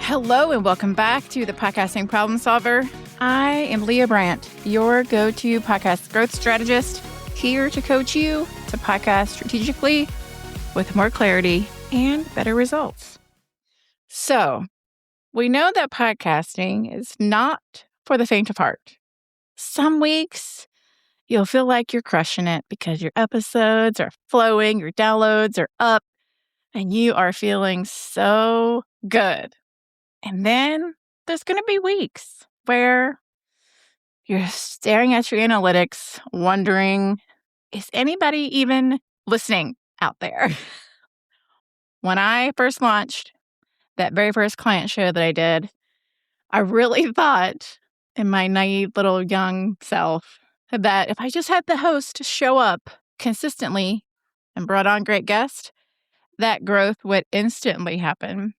Hello and welcome back to the Podcasting Problem Solver. I am Leah Bryant, your go-to podcast growth strategist, here to coach you to podcast strategically with more clarity and better results. So, we know that podcasting is not for the faint of heart. Some weeks, you'll feel like you're crushing it because your episodes are flowing, your downloads are up, and you are feeling so good. And then there's going to be weeks where you're staring at your analytics, wondering, is anybody even listening out there? When I first launched that very first client show that I did, I really thought in my naive little young self that if I just had the host show up consistently and brought on great guests, that growth would instantly happen.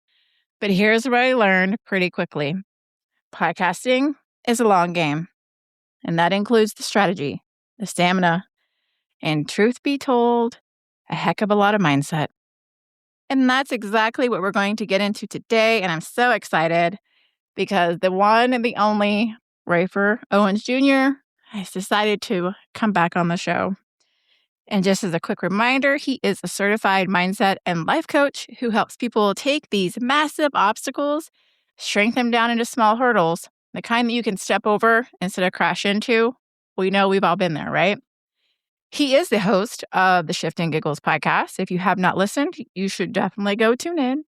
But here's what I learned pretty quickly. Podcasting is a long game, and that includes the strategy, the stamina, and truth be told, a heck of a lot of mindset. And that's exactly what we're going to get into today, and I'm so excited because the one and the only Rafer Owens Jr. has decided to come back on the show. And just as a quick reminder, he is a certified mindset and life coach who helps people take these massive obstacles, shrink them down into small hurdles, the kind that you can step over instead of crash into. We know we've all been there, right? He is the host of the Shift and Giggles podcast. If you have not listened, you should definitely go tune in.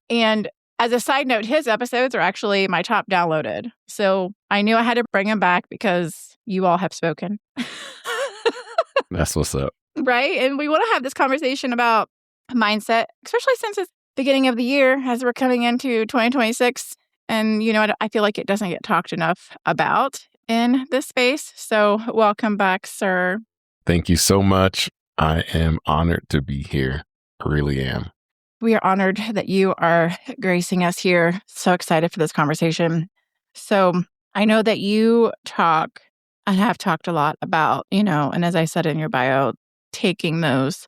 And as a side note, his episodes are actually my top downloaded. So I knew I had to bring him back because you all have spoken. That's what's up. Right? And we want to have this conversation about mindset, especially since it's beginning of the year as we're coming into 2026. And, I feel like it doesn't get talked enough about in this space. So welcome back, sir. Thank you so much. I am honored to be here. I really am. We are honored that you are gracing us here. So excited for this conversation. So I know that you talk and have talked a lot about, and as I said in your bio, taking those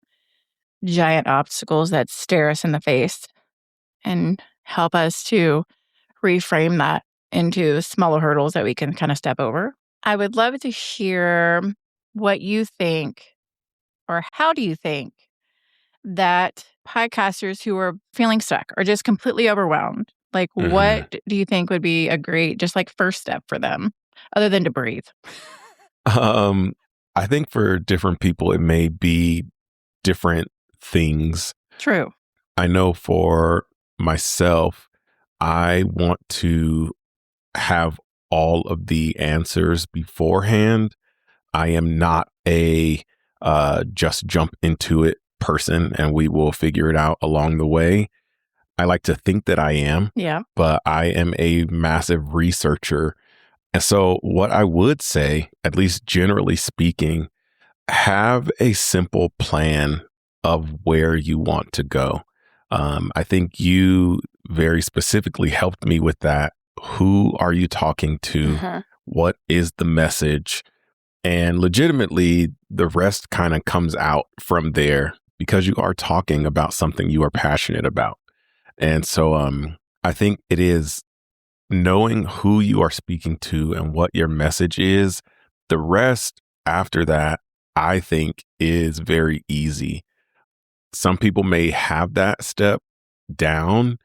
giant obstacles that stare us in the face and help us to reframe that into smaller hurdles that we can kind of step over. I would love to hear what you think, or how do you think that podcasters who are feeling stuck or just completely overwhelmed, what do you think would be a great, just first step for them? Other than to breathe? I think for different people, it may be different things. True. I know for myself, I want to have all of the answers beforehand. I am not a just jump into it person and we will figure it out along the way. I like to think that I am. Yeah. But I am a massive researcher. And so what I would say, at least generally speaking, have a simple plan of where you want to go. I think you very specifically helped me with that. Who are you talking to? What is the message? And legitimately, the rest kind of comes out from there because you are talking about something you are passionate about. And so I think it is knowing who you are speaking to and what your message is. The rest after that, I think, is very easy. Some people may have that step down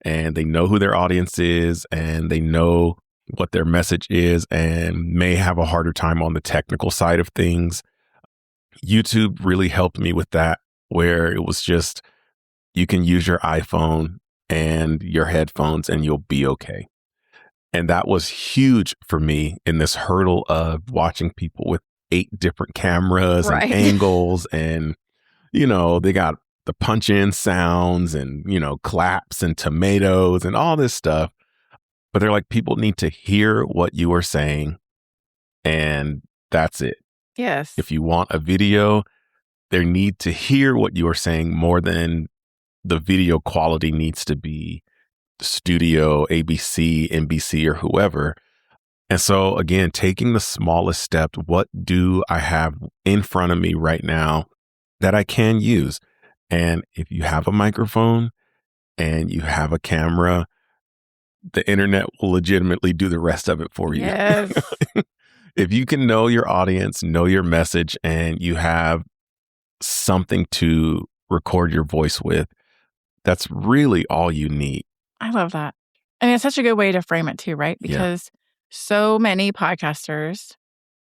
and they know who their audience is and they know what their message is and may have a harder time on the technical side of things. YouTube really helped me with that, where it was just, you can use your iPhone and your headphones and you'll be okay. And that was huge for me in this hurdle of watching people with 8 different cameras and angles. And, they got the punch in sounds and, claps and tomatoes and all this stuff. But they're like, people need to hear what you are saying. And that's it. Yes. If you want a video, they need to hear what you are saying more than the video quality needs to be studio, ABC, NBC, or whoever. And so again, taking the smallest step, what do I have in front of me right now that I can use? And if you have a microphone and you have a camera, the internet will legitimately do the rest of it for you. Yes. If you can know your audience, know your message, and you have something to record your voice with, that's really all you need. I love that. And it's such a good way to frame it too, right? Because so many podcasters,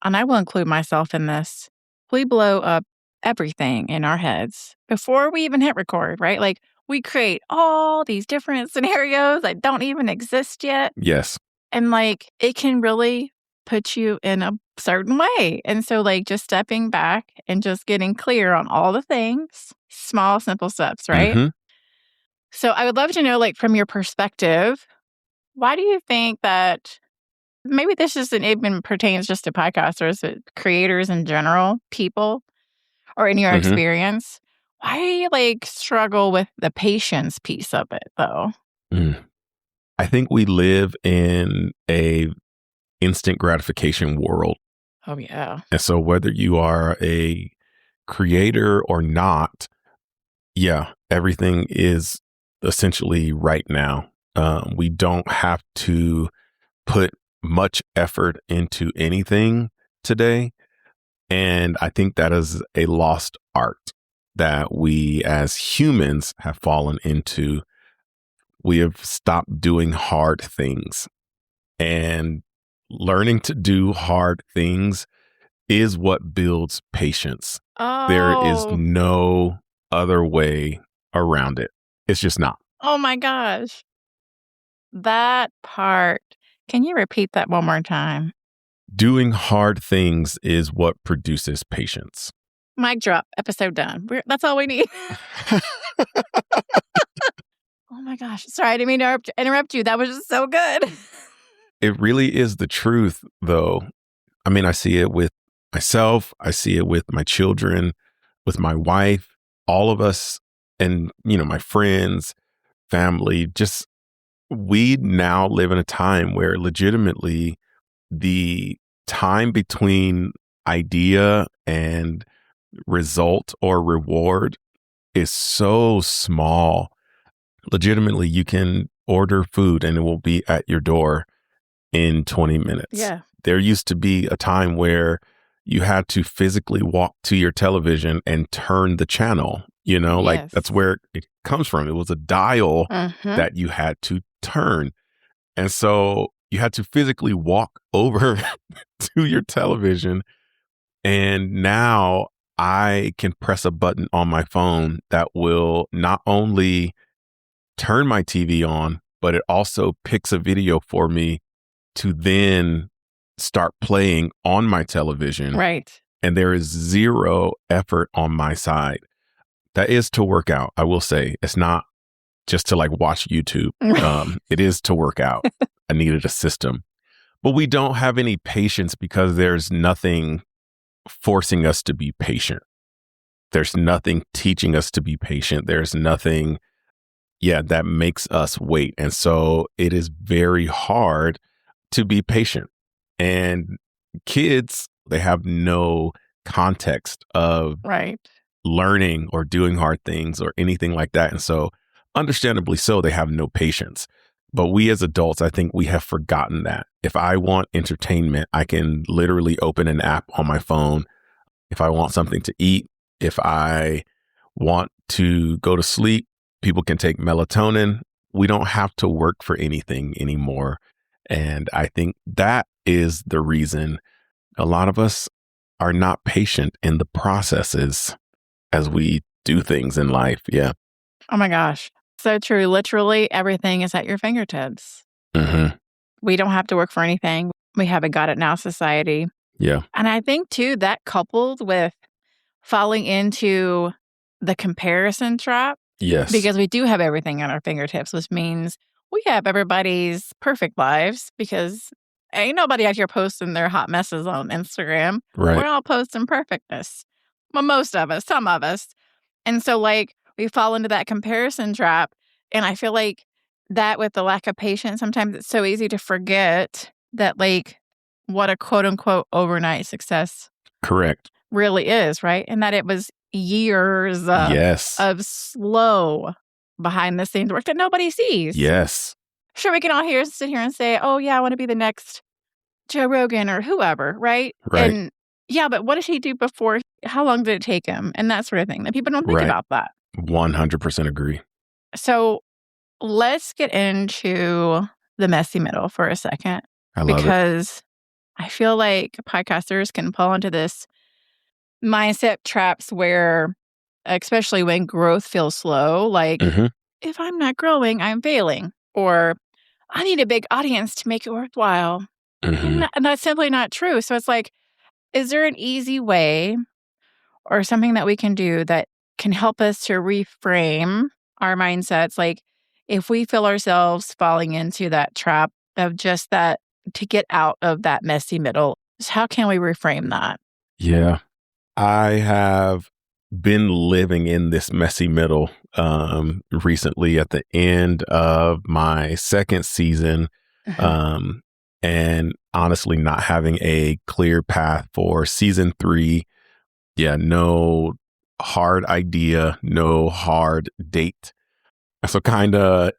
and I will include myself in this, we blow up everything in our heads before we even hit record, right? Like we create all these different scenarios that don't even exist yet. Yes. And like it can really put you in a certain way. And so like just stepping back and just getting clear on all the things, small, simple steps, right? Mm-hmm. So I would love to know, like, from your perspective, why do you think that maybe this isn't even pertains just to podcasters, but creators in general, people, or in your Mhm. experience, why do you like struggle with the patience piece of it though? I think we live in a instant gratification world. Oh yeah. And so whether you are a creator or not, everything is essentially right now. We don't have to put much effort into anything today. And I think that is a lost art that we as humans have fallen into. We have stopped doing hard things, and learning to do hard things is what builds patience. There is Oh, no other way around it. It's just not. oh my gosh. That part. Can you repeat that one more time? Doing hard things is what produces patience. Mic drop. Episode done. That's all we need. Oh my gosh. Sorry, I didn't mean to interrupt you. That was just so good. It really is the truth, though. I mean, I see it with myself, I see it with my children, with my wife, all of us, and, my friends, family. Just we now live in a time where legitimately the time between idea and result or reward is so small. Legitimately, you can order food and it will be at your door in 20 minutes. Yeah. There used to be a time where you had to physically walk to your television and turn the channel, like Yes. that's where it comes from. It was a dial Mhm. that you had to turn. And so you had to physically walk over to your television. And now I can press a button on my phone that will not only turn my TV on, but it also picks a video for me to then start playing on my television. Right. And there is zero effort on my side. That is to work out. I will say it's not just to like watch YouTube. It is to work out. I needed a system, but we don't have any patience because there's nothing forcing us to be patient. There's nothing teaching us to be patient. There's nothing, that makes us wait. And so it is very hard to be patient. And kids, they have no context of Right. learning or doing hard things or anything like that. And so, understandably so, they have no patience. But we as adults, I think we have forgotten that. If I want entertainment, I can literally open an app on my phone. If I want something to eat, if I want to go to sleep, people can take melatonin. We don't have to work for anything anymore. And I think that is the reason a lot of us are not patient in the processes as we do things in life. Yeah. Oh my gosh. So true. Literally everything is at your fingertips. Mm-hmm. We don't have to work for anything. We have a got it now society. Yeah. And I think too, that coupled with falling into the comparison trap, Yes. because we do have everything at our fingertips, which means we have everybody's perfect lives because ain't nobody out here posting their hot messes on Instagram. Right. We're all posting perfectness. Well, most of us, some of us. And so, like, we fall into that comparison trap. And I feel like that with the lack of patience, sometimes it's so easy to forget that, like, what a quote unquote overnight success Correct. really is, right? And that it was years Yes. of slow behind the scenes work that nobody sees. Yes. Sure, we can all sit here and say, oh, yeah, I want to be the next Joe Rogan or whoever, right? Right. And yeah, but what did he do before? How long did it take him? And that sort of thing. That people don't think Right. about that. 100% agree. So let's get into the messy middle for a second. I love it. Because I feel like podcasters can fall into this mindset traps where, especially when growth feels slow, like if I'm not growing, I'm failing. Or I need a big audience to make it worthwhile. And that's simply not true. So it's like, is there an easy way or something that we can do that can help us to reframe our mindsets? Like if we feel ourselves falling into that trap of just that, to get out of that messy middle, how can we reframe that? Yeah. I have been living in this messy middle recently at the end of my second season. And honestly, not having a clear path for season 3. Yeah, no hard idea, no hard date. So kind of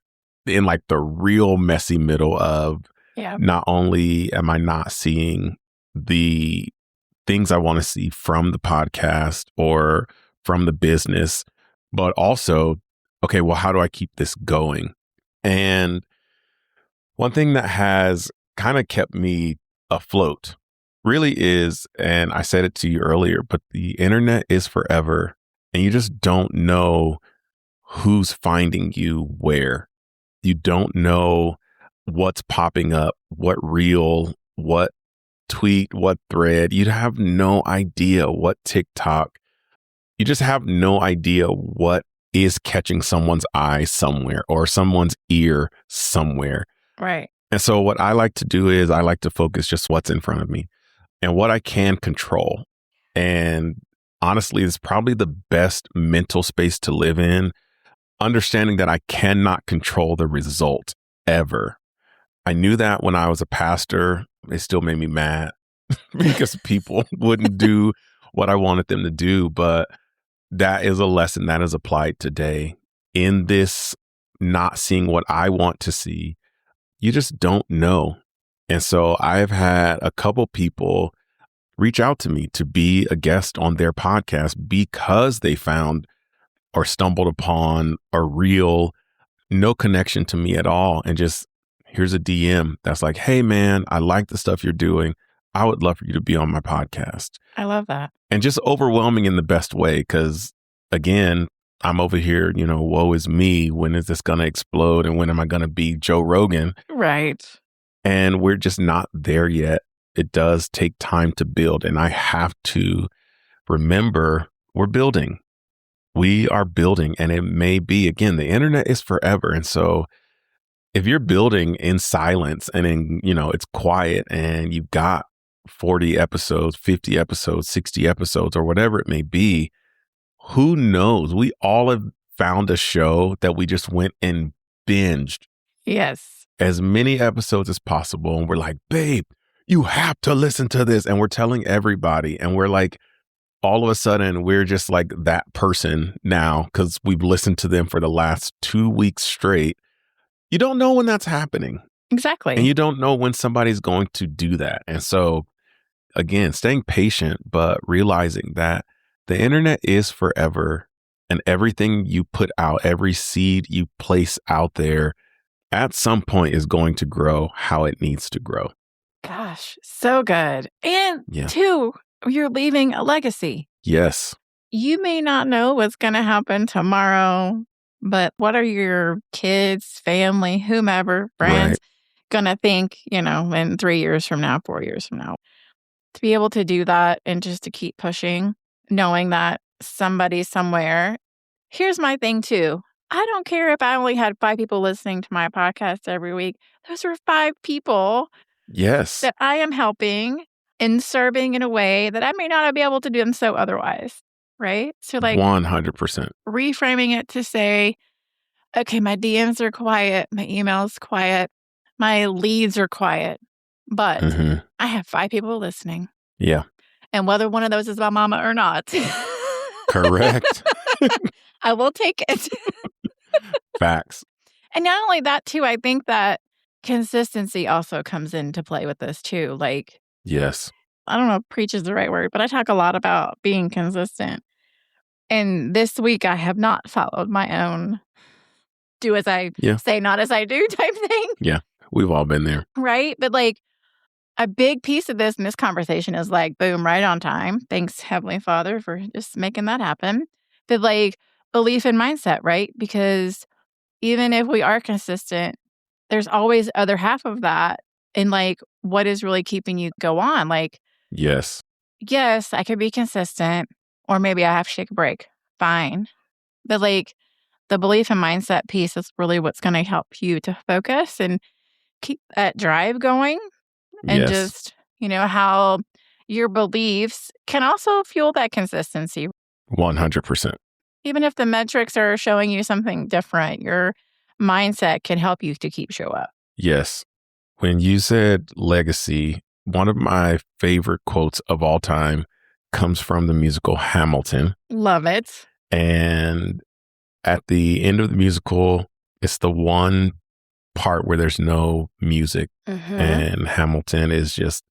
in like the real messy middle of not only am I not seeing the things I want to see from the podcast or from the business, but also, okay, well, how do I keep this going? And one thing that has kind of kept me afloat really is, and I said it to you earlier, but the internet is forever and you just don't know who's finding you where. You don't know what's popping up, what reel, what tweet, what thread. You'd have no idea what TikTok. You just have no idea what is catching someone's eye somewhere or someone's ear somewhere. Right. And so what I like to do is I like to focus just what's in front of me and what I can control. And honestly, it's probably the best mental space to live in, understanding that I cannot control the result ever. I knew that when I was a pastor. It still made me mad because people wouldn't do what I wanted them to do. But that is a lesson that is applied today in this not seeing what I want to see. You just don't know. And so I've had a couple people reach out to me to be a guest on their podcast because they found or stumbled upon a reel, no connection to me at all. And just here's a DM that's like, hey, man, I like the stuff you're doing. I would love for you to be on my podcast. I love that. And just overwhelming in the best way. Because again, I'm over here, woe is me. When is this going to explode? And when am I going to be Joe Rogan? Right. And we're just not there yet. It does take time to build. And I have to remember we're building. We are building. And it may be, again, the internet is forever. And so if you're building in silence and it's quiet and you've got 40 episodes, 50 episodes, 60 episodes, or whatever it may be, who knows? We all have found a show that we just went and binged. Yes. As many episodes as possible. And we're like, babe, you have to listen to this. And we're telling everybody. And we're like, all of a sudden, we're just like that person now because we've listened to them for the last 2 weeks straight. You don't know when that's happening. Exactly. And you don't know when somebody's going to do that. And so, again, staying patient, but realizing that the internet is forever and everything you put out, every seed you place out there at some point is going to grow how it needs to grow. Gosh, so good. And two, you're leaving a legacy. Yes. You may not know what's going to happen tomorrow, but what are your kids, family, whomever, friends going to think, in 3 years from now, 4 years from now? To be able to do that and just to keep pushing, knowing that somebody somewhere. Here's my thing too. I don't care if I only had 5 people listening to my podcast every week. Those are 5 people that I am helping and serving in a way that I may not be able to do them so otherwise. Right? So 100%. Reframing it to say, okay, my DMs are quiet, my emails quiet, my leads are quiet, but I have 5 people listening. Yeah. And whether one of those is my mama or not. Correct. I will take it. Facts. And not only that, too, I think that consistency also comes into play with this too. Like, Yes. I don't know if preach is the right word, but I talk a lot about being consistent. And this week I have not followed my own do as I Yeah. say, not as I do type thing. Yeah. We've all been there. Right. But like a big piece of this in this conversation is like, boom, right on time. Thanks, Heavenly Father, for just making that happen. But like belief and mindset, right? Because even if we are consistent, there's always other half of that. And like, what is really keeping you go on? Like, Yes. yes, I could be consistent, or maybe I have to take a break. Fine. But like the belief and mindset piece is really what's going to help you to focus and keep that drive going. And Yes. just, how your beliefs can also fuel that consistency. 100%. Even if the metrics are showing you something different, your mindset can help you to keep show up. Yes. When you said legacy, one of my favorite quotes of all time comes from the musical Hamilton. Love it. And at the end of the musical, it's the one part where there's no music. And Hamilton is just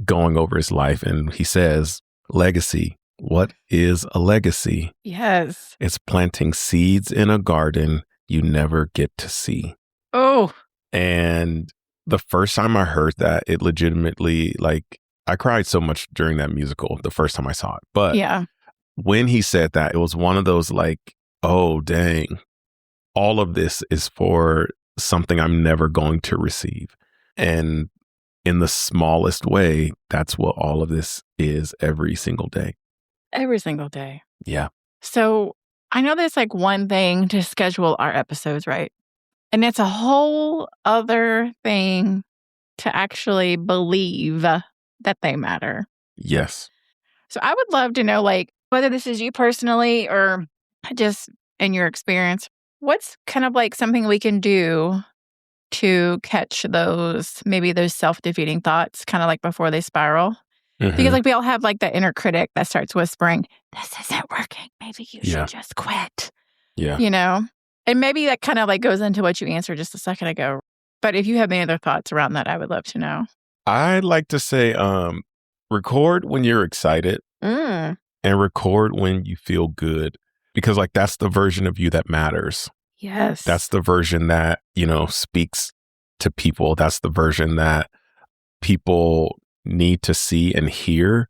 going over his life. And he says, legacy. What is a legacy? Yes. It's planting seeds in a garden you never get to see. Oh. And the first time I heard that, it legitimately, like, I cried so much during that musical the first time I saw it. But yeah. When he said that, it was one of those like, oh, dang, all of this is for something I'm never going to receive. And in the smallest way, that's what all of this is every single day. Every single day. Yeah. So I know there's like one thing to schedule our episodes, right? And it's a whole other thing to actually believe that they matter. Yes. So I would love to know, like, whether this is you personally or just in your experience, what's kind of like something we can do to catch those self-defeating thoughts, kind of like before they spiral? Because like we all have like that inner critic that starts whispering, this isn't working. Maybe you should just quit. Yeah. And maybe that kind of like goes into what you answered just a second ago. But if you have any other thoughts around that, I would love to know. I'd like to say, record when you're excited and record when you feel good, because like that's the version of you that matters. Yes. That's the version that, speaks to people. That's the version that people need to see and hear.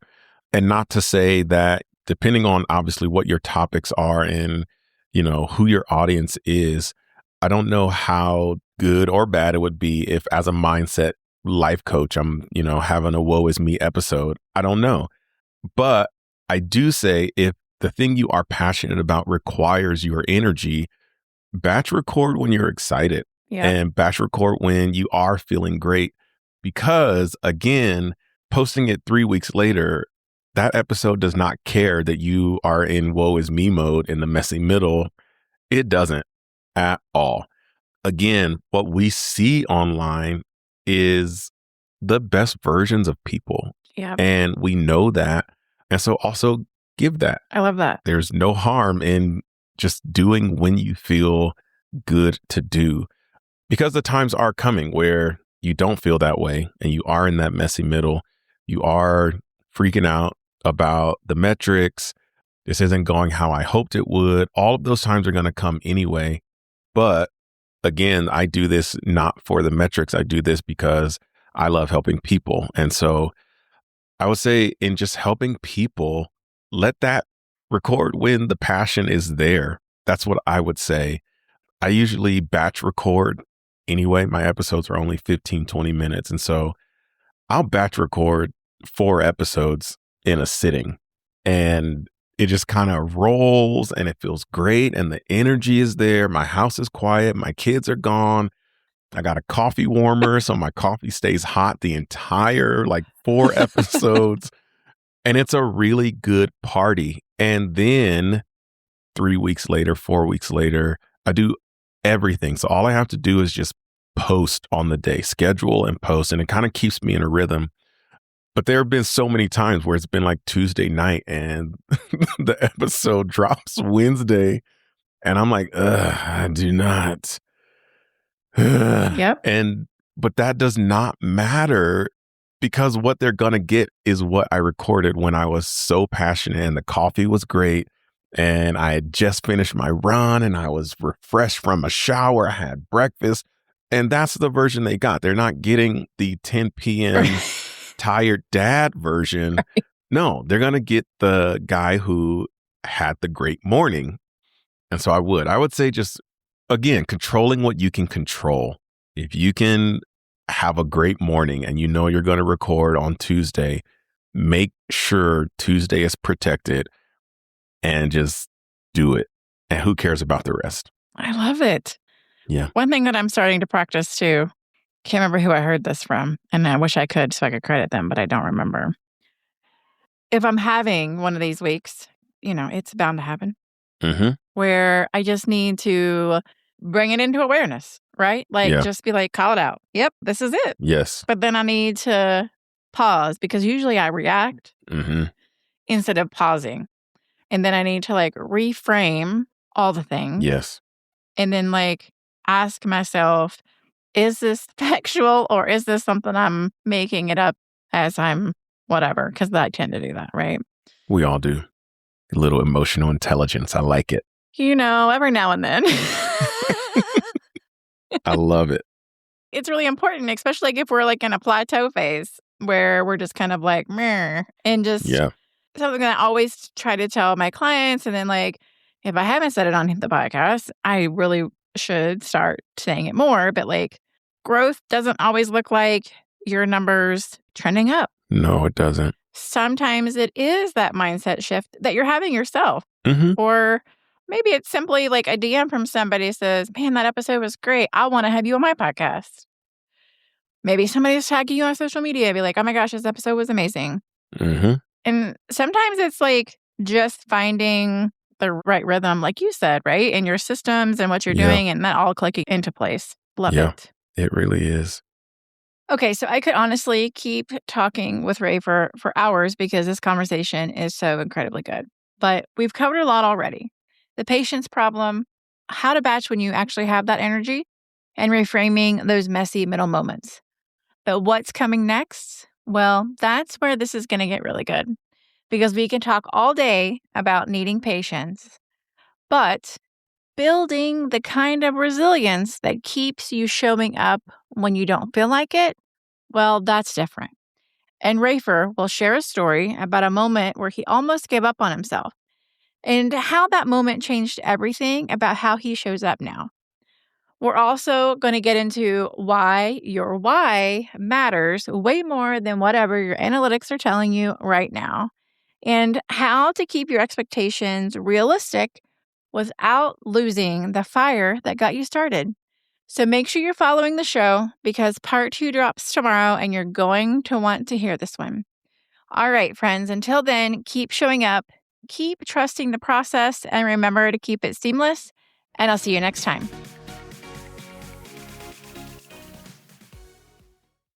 And not to say that, depending on obviously what your topics are and, who your audience is, I don't know how good or bad it would be if as a mindset life coach, I'm, having a woe is me episode. I don't know. But I do say if the thing you are passionate about requires your energy, batch record when you're excited and batch record when you are feeling great. Because again, posting it 3 weeks later, that episode does not care that you are in woe is me mode in the messy middle. It doesn't at all. Again, what we see online is the best versions of people. Yeah. And we know that. And so also give that. I love that. There's no harm in just doing when you feel good to do, because the times are coming where you don't feel that way and you are in that messy middle. You are freaking out about the metrics. This isn't going how I hoped it would. All of those times are going to come anyway. But again, I do this not for the metrics. I do this because I love helping people. And so I would say in just helping people, let that record when the passion is there. That's what I would say. I usually batch record anyway. My episodes are only 15, 20 minutes. And so I'll batch record 4 episodes in a sitting, and it just kind of rolls and it feels great. And the energy is there. My house is quiet. My kids are gone. I got a coffee warmer, so my coffee stays hot the entire 4 episodes. And it's a really good party. And then 3 weeks later, 4 weeks later, I do everything. So all I have to do is just post on the day, schedule and post. And it kind of keeps me in a rhythm. But there have been so many times where it's been like Tuesday night and the episode drops Wednesday. And I'm like, I do not Yep. But that does not matter because what they're going to get is what I recorded when I was so passionate and the coffee was great. And I had just finished my run and I was refreshed from a shower. I had breakfast. And that's the version they got. They're not getting the 10 p.m. tired dad version. Right. No, they're going to get the guy who had the great morning. And so I would say just, again, controlling what you can control. If you can have a great morning and you know you're going to record on Tuesday, make sure Tuesday is protected and just do it. And who cares about the rest? I love it. Yeah. One thing that I'm starting to practice too, can't remember who I heard this from, and I wish I could so I could credit them, but I don't remember. If I'm having one of these weeks, it's bound to happen, where I just need to bring it into awareness, right? Just be like, call it out. Yep, this is it. Yes. But then I need to pause because usually I react instead of pausing. And then I need to reframe all the things. Yes. And then ask myself, is this factual or is this something I'm making it up as I'm whatever? Because I tend to do that, right? We all do. A little emotional intelligence. I like it. Every now and then. I love it. It's really important, especially if we're in a plateau phase where we're just kind of meh, and just something that I always try to tell my clients. And then if I haven't said it on the podcast, I really should start saying it more. But growth doesn't always look like your numbers trending up. No, it doesn't. Sometimes it is that mindset shift that you're having yourself. Or maybe it's simply a DM from somebody says, man, that episode was great. I want to have you on my podcast. Maybe somebody's tagging you on social media. Be like, oh my gosh, this episode was amazing. And sometimes it's just finding the right rhythm, like you said, right? And your systems and what you're doing and that all clicking into place. Love it. It really is. Okay, so I could honestly keep talking with Ray for hours because this conversation is so incredibly good. But we've covered a lot already. The patience problem, how to batch when you actually have that energy, and reframing those messy middle moments. But what's coming next? Well, that's where this is going to get really good because we can talk all day about needing patience, but building the kind of resilience that keeps you showing up when you don't feel like it, well, that's different. And Rafer will share a story about a moment where he almost gave up on himself and how that moment changed everything about how he shows up now. We're also going to get into why your why matters way more than whatever your analytics are telling you right now, and how to keep your expectations realistic without losing the fire that got you started. So make sure you're following the show because part 2 drops tomorrow and you're going to want to hear this one. All right, friends, until then, keep showing up, keep trusting the process, and remember to keep it seamless, and I'll see you next time.